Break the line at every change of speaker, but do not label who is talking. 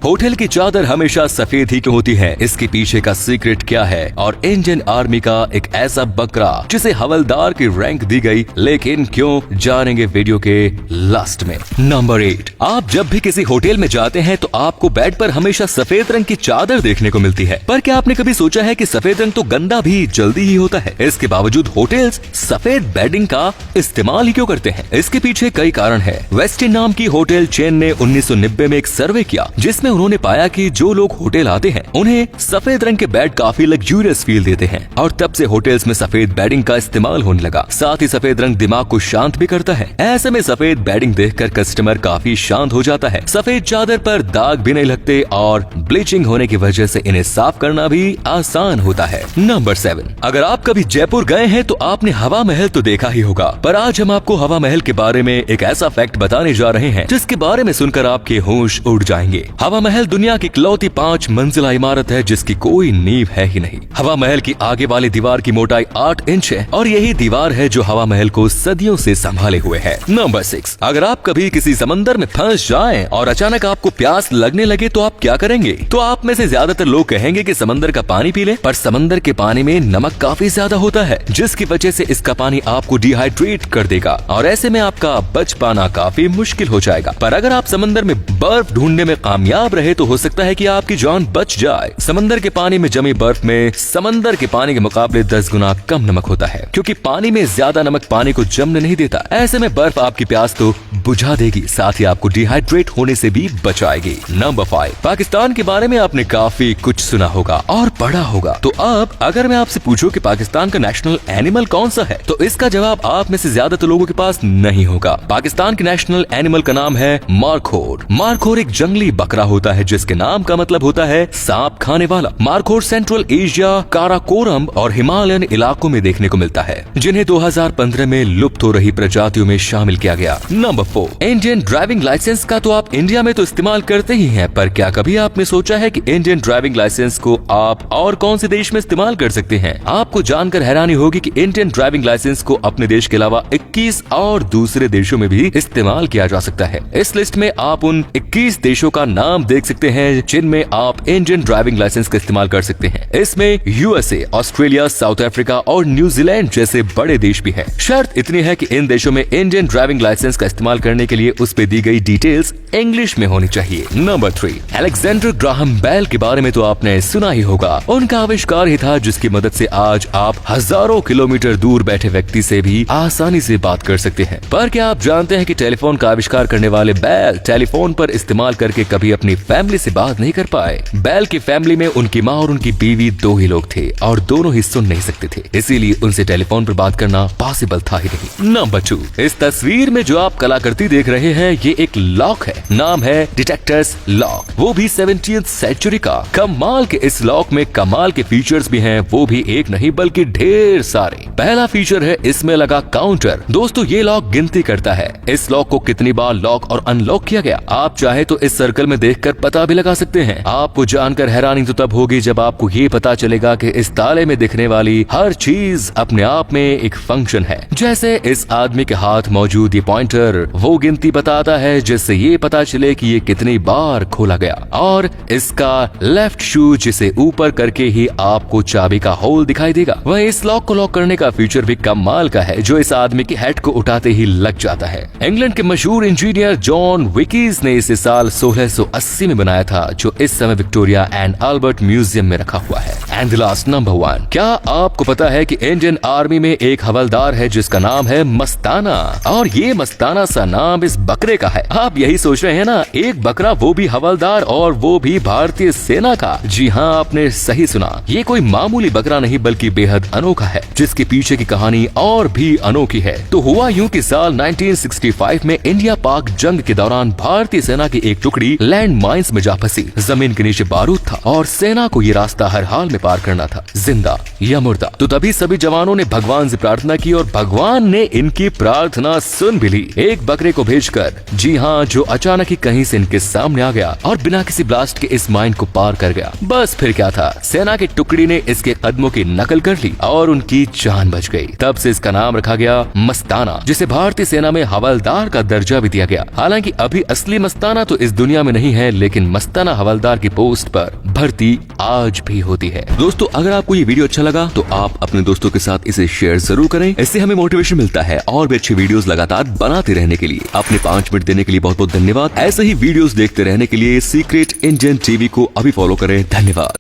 Hotel की चादर हमेशा सफेद ही क्यों होती है, इसके पीछे का सीक्रेट क्या है और इंडियन आर्मी का एक ऐसा बकरा जिसे हवलदार की रैंक दी गई, लेकिन क्यों, जानेंगे वीडियो के लास्ट में। नंबर 8, आप जब भी किसी होटल में जाते हैं तो आपको बेड पर हमेशा सफेद रंग की चादर देखने को मिलती है, पर क्या आपने कभी सोचा है कि सफेद रंग तो गंदा भी जल्दी ही होता है। इसके बावजूद होटल्स सफेद बेडिंग का इस्तेमाल ही क्यों करते हैं? इसके पीछे कई कारण है। वेस्टिन नाम की होटल चेन ने 1990 में एक सर्वे किया जिसमें उन्होंने पाया कि जो लोग होटल आते हैं उन्हें सफेद रंग के बेड काफी लग्जूरियस फील देते हैं और तब से होटल्स में सफेद बेडिंग का इस्तेमाल होने लगा। साथ ही सफेद रंग दिमाग को शांत भी करता है। ऐसे में सफेद बेडिंग देखकर कस्टमर काफी शांत हो जाता है। सफेद चादर पर दाग भी नहीं लगते और ब्लीचिंग होने की वजह से इन्हें साफ करना भी आसान होता है। नंबर 7, अगर आप कभी जयपुर गए हैं तो आपने हवा महल तो देखा ही होगा, पर आज हम आपको हवा महल के बारे में एक ऐसा फैक्ट बताने जा रहे हैं जिसके बारे में सुनकर आपके होश उड़ जाएंगे। हवा महल दुनिया की इकलौती 5 मंजिला इमारत है जिसकी कोई नींव है ही नहीं। हवा महल की आगे वाली दीवार की मोटाई 8 इंच है और यही दीवार है जो हवा महल को सदियों से संभाले हुए है। नंबर 6, अगर आप कभी किसी समंदर में फंस जाएं और अचानक आपको प्यास लगने लगे तो आप क्या करेंगे? तो आप में से ज्यादातर लोग कहेंगे कि समंदर का पानी पी लें, पर समंदर के पानी में नमक काफी ज्यादा होता है जिसकी वजह से इसका पानी आपको डिहाइड्रेट कर देगा और ऐसे में आपका बच पाना काफी मुश्किल हो जाएगा। पर अगर आप समंदर में बर्फ ढूंढने में कामयाब रहे तो हो सकता है कि आपकी जान बच जाए। समंदर के पानी में जमी बर्फ में समंदर के पानी के मुकाबले 10 गुना कम नमक होता है क्योंकि पानी में ज्यादा नमक पानी को जमने नहीं देता। ऐसे में बर्फ आपकी प्यास तो बुझा देगी, साथ ही आपको डिहाइड्रेट होने से भी बचाएगी। नंबर 5, पाकिस्तान के बारे में आपने काफी कुछ सुना होगा और पढ़ा होगा, तो अब अगर मैं आपसे पूछूं कि पाकिस्तान का नेशनल एनिमल कौन सा है तो इसका जवाब आप में से ज्यादातर लोगों के पास नहीं होगा। पाकिस्तान के नेशनल एनिमल का नाम है मारखोर। मारखोर एक जंगली बकरा होता है जिसके नाम का मतलब होता है सांप खाने वाला। मारखोर सेंट्रल एशिया, काराकोरम और हिमालयन इलाकों में देखने को मिलता है जिन्हें 2015 में लुप्त हो रही प्रजातियों में शामिल किया गया। नंबर 4, इंडियन ड्राइविंग लाइसेंस का तो आप इंडिया में तो इस्तेमाल करते ही हैं, पर क्या कभी आपने सोचा है कि इंडियन ड्राइविंग लाइसेंस को आप और कौन से देश में इस्तेमाल कर सकते हैं? आपको जानकर हैरानी होगी कि इंडियन ड्राइविंग लाइसेंस को अपने देश के अलावा 21 और दूसरे देशों में भी इस्तेमाल किया जा सकता है। इस लिस्ट में आप उन 21 देशों का नाम देख सकते हैं जिनमें आप इंडियन ड्राइविंग लाइसेंस का इस्तेमाल कर सकते हैं। इसमें यूएसए, ऑस्ट्रेलिया, साउथ अफ्रीका और न्यूजीलैंड जैसे बड़े देश भी हैं। शर्त इतनी है कि इन देशों में इंडियन ड्राइविंग लाइसेंस का इस्तेमाल करने के लिए उस पे दी गई डिटेल्स इंग्लिश में होनी चाहिए। नंबर 3, अलेक्जेंडर ग्राहम बेल के बारे में तो आपने सुना ही होगा। उनका आविष्कार ही था जिसकी मदद से आज आप हजारों किलोमीटर दूर बैठे व्यक्ति से भी आसानी से बात कर सकते हैं। पर क्या आप जानते हैं कि टेलीफोन का आविष्कार करने वाले बेल टेलीफोन पर इस्तेमाल करके कभी अपनी फैमिली से बात नहीं कर पाए। बेल की फैमिली में उनकी माँ और उनकी बीवी 2 ही लोग थे और दोनों ही सुन नहीं सकते थे, इसीलिए उनसे टेलीफोन पर बात करना पॉसिबल था ही नहीं। नंबर 2, इस तस्वीर में जो आप कलाकृति देख रहे हैं ये एक लॉक है, नाम है डिटेक्टर्स लॉक, वो भी 17th सेंचुरी का। कमाल के इस लॉक में कमाल के फीचर्स भी हैं, वो भी एक नहीं बल्कि ढेर सारे। पहला फीचर है इसमें लगा काउंटर। दोस्तों ये लॉक गिनती करता है इस लॉक को कितनी बार लॉक और अनलॉक किया गया। आप चाहे तो इस सर्कल में देखकर पता भी लगा सकते हैं। आपको जानकर हैरानी तो तब होगी जब आपको ये पता चलेगा कि इस ताले में दिखने वाली हर चीज अपने आप में एक फंक्शन है। जैसे इस आदमी के हाथ मौजूद ये पॉइंटर वो गिनती बताता है जिससे ये पता चले कि ये कितनी बार खोला गया, और इसका लेफ्ट शू जिसे ऊपर करके ही आपको चाबी का होल दिखाई देगा। वह इस लॉक को लॉक करने का फीचर भी कमाल का है जो इस आदमी की हेड को उठाते ही लग जाता है। इंग्लैंड के मशहूर इंजीनियर जॉन विकीज ने इसे साल 1680 में बनाया था जो इस समय विक्टोरिया एंड अल्बर्ट म्यूजियम में रखा हुआ है। एंड द लास्ट, नंबर 1, क्या आपको पता है कि इंडियन आर्मी में एक हवलदार है जिसका नाम है मस्ताना, और ये मस्ताना सा नाम इस बकरे का है। आप यही सोच रहे हैं ना, एक बकरा वो भी हवलदार और वो भी भारतीय सेना का। जी हाँ, आपने सही सुना, ये कोई मामूली बकरा नहीं बल्कि बेहद अनोखा है जिसके पीछे की कहानी और भी अनोखी है। तो हुआ यूं कि साल 1965 में इंडिया पाक जंग के दौरान भारतीय सेना की एक टुकड़ी लैंड माइंस में जा फंसी। जमीन के नीचे बारूद था और सेना को ये रास्ता हर हाल में पार करना था, जिंदा या मुर्दा। तो तभी सभी जवानों ने भगवान से प्रार्थना की और भगवान ने इनकी प्रार्थना सुन भी ली। एक बकरे को भेजकर, जी हाँ, जो अचानक ही कहीं से इनके सामने आ गया और बिना किसी ब्लास्ट के इस माइन को पार कर गया। बस फिर क्या था, सेना की टुकड़ी ने इसके कदमों की नकल कर ली और उनकी जान बच गई। तब से इसका नाम रखा गया मस्ताना, जिसे भारतीय सेना में हवलदार का दर्जा भी दिया गया। हालांकि अभी असली मस्ताना तो इस दुनिया में नहीं है, लेकिन मस्ताना हवलदार की पोस्ट पर भर्ती आज भी होती है। दोस्तों, अगर आपको ये वीडियो अच्छा लगा तो आप अपने दोस्तों के साथ इसे शेयर जरूर करें। इससे हमें मोटिवेशन मिलता है और भी अच्छी वीडियोस लगातार बनाते रहने के लिए। अपने 5 मिनट देने के लिए बहुत बहुत धन्यवाद। ऐसे ही वीडियोस देखते रहने के लिए सीक्रेट इंडियन टीवी को अभी फॉलो करें। धन्यवाद।